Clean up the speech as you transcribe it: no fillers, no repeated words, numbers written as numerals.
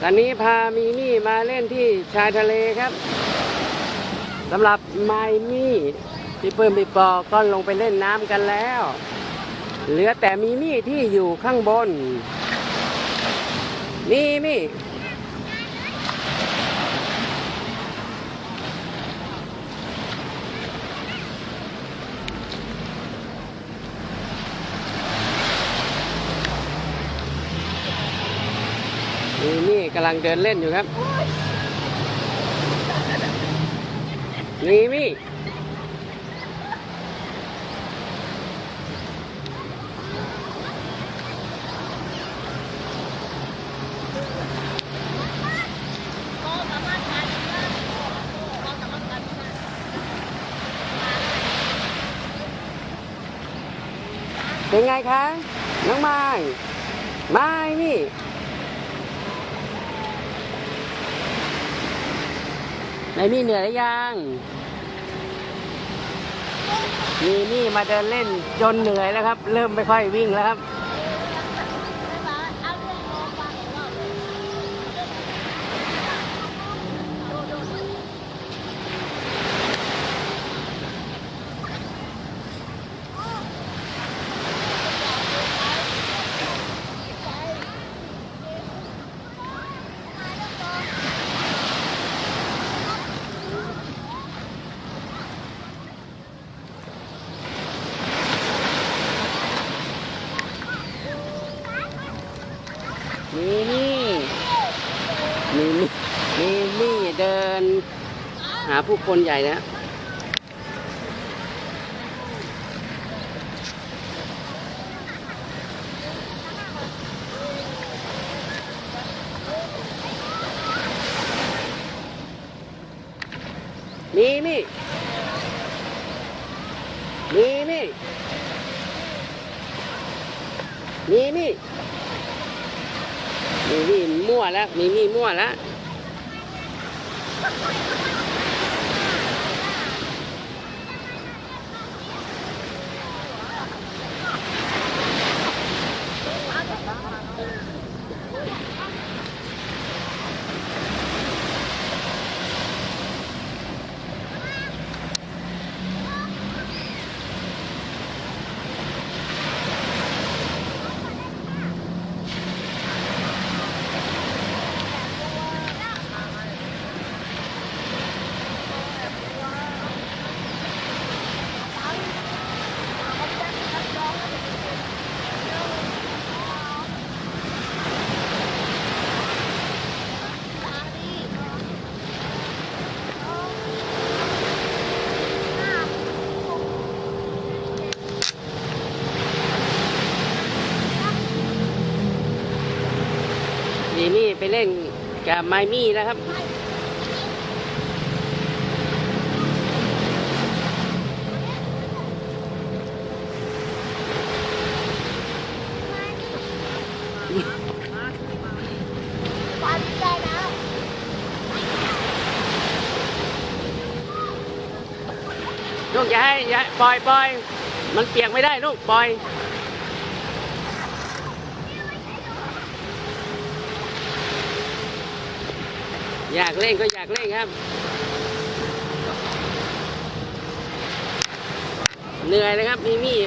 ตอนนี้พามีมี่มาเล่นที่ชายทะเลครับสำหรับไมมี่พี่เปิ้มพี่ปอก็ลงไปเล่นน้ำกันแล้วเหลือแต่มีมี่ที่อยู่ข้างบนมีมี่นี่กำลังเดินเล่นอยู่ครับนี่เป็นไงคะน้องไม้นี่ไม้เหนื่อยหรือยังนี่มาเดินเล่นจนเหนื่อยแล้วครับเริ่มไม่ค่อยวิ่งแล้วครับนี่เดินหาผู้คนใหญ่นะนี่มั่วแล้วมีมั่วแล้วนี่ไปเล่นกับไมมี่แล้วครับลูกอย่าปล่อยมันเปียกไม่ได้ลูกปล่อยอยากเล่นก็อยากเล่นครับเหนื่อยเลยครับมีมี่